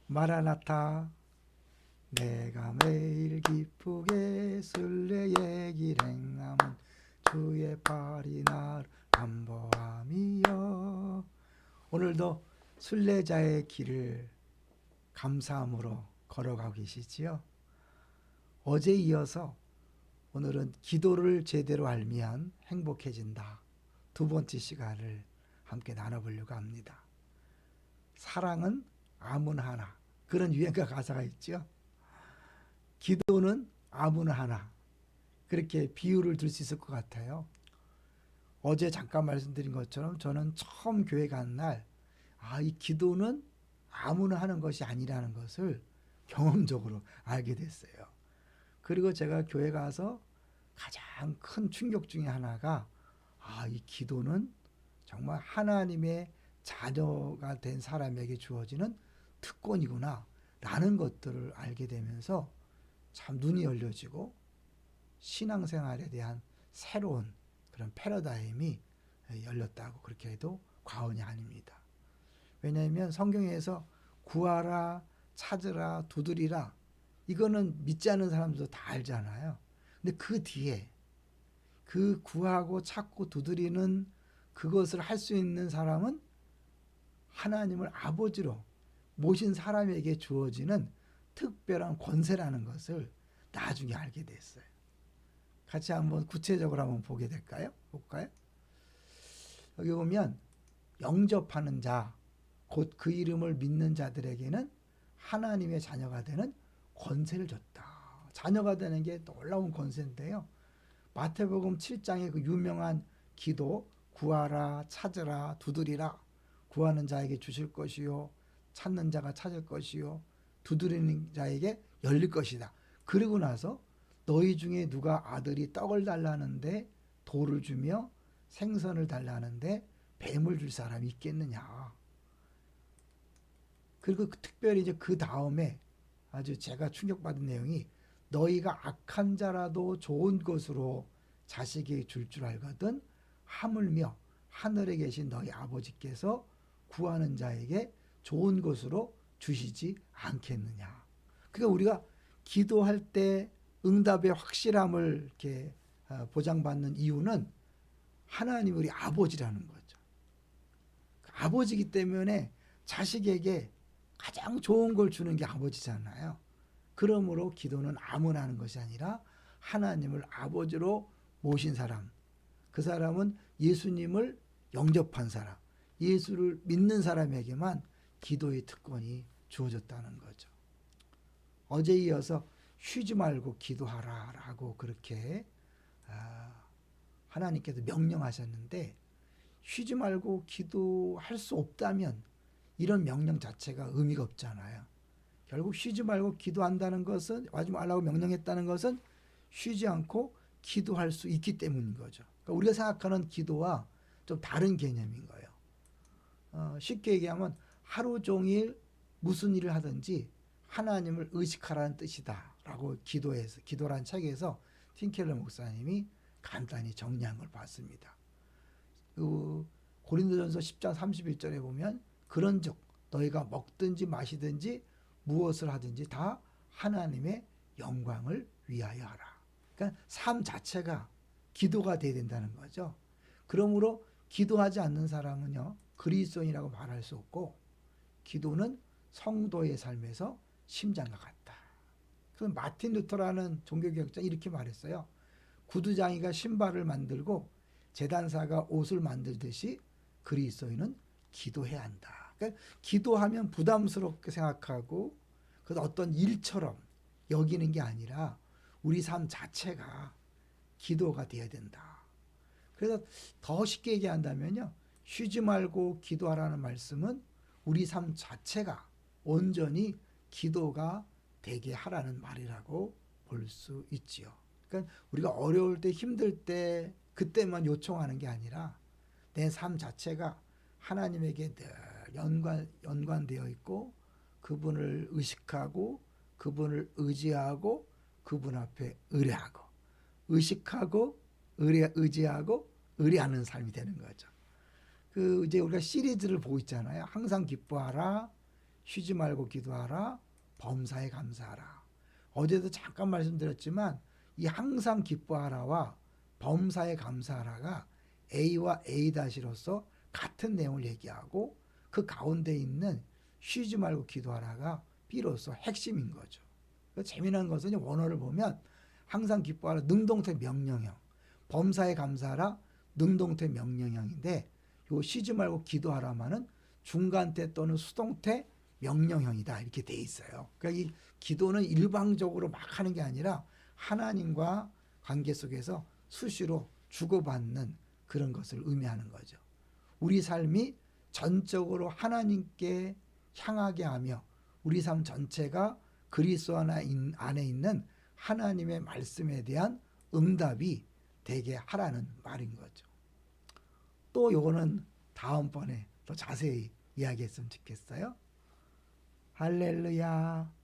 마라나타 내가 매일 기쁘게 순례의 길 행함은 주의 팔이 나를 담보함이여. 오늘도 순례자의 길을 감사함으로 걸어가고 계시지요. 어제 이어서 오늘은 기도를 제대로 알면 행복해진다, 두 번째 시간을 함께 나눠보려고 합니다. 사랑은 아무나 하나, 그런 유행가 가사가 있죠. 기도는 아무나 하나, 그렇게 비유를 들 수 있을 것 같아요. 어제 잠깐 말씀드린 것처럼 저는 처음 교회 간 날, 이 기도는 아무나 하는 것이 아니라는 것을 경험적으로 알게 됐어요. 그리고 제가 교회 가서 가장 큰 충격 중에 하나가, 이 기도는 정말 하나님의 자녀가 된 사람에게 주어지는 특권이구나 라는 것들을 알게 되면서 참 눈이 열려지고 신앙생활에 대한 새로운 그런 패러다임이 열렸다고 그렇게 해도 과언이 아닙니다. 왜냐하면 성경에서 구하라, 찾으라, 두드리라, 이거는 믿지 않는 사람들도 다 알잖아요. 근데 그 뒤에 그 구하고 찾고 두드리는 그것을 할 수 있는 사람은 하나님을 아버지로 모신 사람에게 주어지는 특별한 권세라는 것을 나중에 알게 됐어요. 같이 한번 구체적으로 한번 보게 될까요? 볼까요? 여기 보면 영접하는 자, 곧 그 이름을 믿는 자들에게는 하나님의 자녀가 되는 권세를 줬다. 자녀가 되는 게 놀라운 권세인데요. 마태복음 7장의 그 유명한 기도, 구하라, 찾으라, 두드리라. 구하는 자에게 주실 것이요, 찾는 자가 찾을 것이요, 두드리는 자에게 열릴 것이다. 그리고 나서 너희 중에 누가 아들이 떡을 달라는데 돌을 주며 생선을 달라는데 뱀을 줄 사람이 있겠느냐. 그리고 특별히 이제 그 다음에 아주 제가 충격받은 내용이, 너희가 악한 자라도 좋은 것으로 자식에게 줄 알거든 하물며 하늘에 계신 너희 아버지께서 구하는 자에게 좋은 것으로 주시지 않겠느냐. 그러니까 우리가 기도할 때 응답의 확실함을 이렇게 보장받는 이유는 하나님 우리 아버지라는 거죠. 아버지이기 때문에 자식에게 가장 좋은 걸 주는 게 아버지잖아요. 그러므로 기도는 아무나 하는 것이 아니라 하나님을 아버지로 모신 사람, 그 사람은 예수님을 영접한 사람, 예수를 믿는 사람에게만 기도의 특권이 주어졌다는 거죠. 어제 이어서 쉬지 말고 기도하라 라고 그렇게 하나님께서 명령하셨는데, 쉬지 말고 기도할 수 없다면 이런 명령 자체가 의미가 없잖아요. 결국 쉬지 말고 기도한다는 것은, 하지 말라고 명령했다는 것은 쉬지 않고 기도할 수 있기 때문인 거죠. 그러니까 우리가 생각하는 기도와 좀 다른 개념인 거예요. 쉽게 얘기하면 하루 종일 무슨 일을 하든지 하나님을 의식하라는 뜻이다 라고 기도란 책에서 팀켈러 목사님이 간단히 정리한 걸 봤습니다. 고린도전서 10장 31절에 보면, 그런즉 너희가 먹든지 마시든지 무엇을 하든지 다 하나님의 영광을 위하여 하라. 그러니까 삶 자체가 기도가 돼야 된다는 거죠. 그러므로 기도하지 않는 사람은요, 그리스도인이라고 말할 수 없고, 기도는 성도의 삶에서 심장과 같다. 그래서 마틴 루터라는 종교개혁자 이렇게 말했어요. 구두장이가 신발을 만들고 제단사가 옷을 만들듯이 그리스도인은 기도해야 한다. 그러니까 기도하면 부담스럽게 생각하고 그래서 어떤 일처럼 여기는 게 아니라 우리 삶 자체가 기도가 되어야 된다. 그래서 더 쉽게 얘기한다면요, 쉬지 말고 기도하라는 말씀은 우리 삶 자체가 온전히 기도가 되게 하라는 말이라고 볼 수 있지요. 그러니까 우리가 어려울 때, 힘들 때 그때만 요청하는 게 아니라 내 삶 자체가 하나님에게 늘 연관되어 있고, 그분을 의식하고 그분을 의지하고 그분 앞에 의뢰하고, 의식하고 의지하고 의뢰하는 삶이 되는 거죠. 이제 우리가 시리즈를 보고 있잖아요. 항상 기뻐하라, 쉬지 말고 기도하라. 범사에 감사하라. 어제도 잠깐 말씀드렸지만 이 항상 기뻐하라와 범사에 감사하라가 A와 A-로서 같은 내용을 얘기하고 그 가운데 있는 쉬지 말고 기도하라가 B로서 핵심인 거죠. 재미난 것은 원어를 보면 항상 기뻐하라 능동태 명령형, 범사에 감사하라 능동태 명령형인데 요 쉬지 말고 기도하라만은 중간태 또는 수동태 명령형이다 이렇게 돼 있어요. 그러니까 이 기도는 일방적으로 막 하는 게 아니라 하나님과 관계 속에서 수시로 주고받는 그런 것을 의미하는 거죠. 우리 삶이 전적으로 하나님께 향하게 하며 우리 삶 전체가 그리스도 안에 있는 하나님의 말씀에 대한 응답이 되게 하라는 말인 거죠. 또 요거는 다음번에 더 자세히 이야기했으면 좋겠어요. 할렐루야.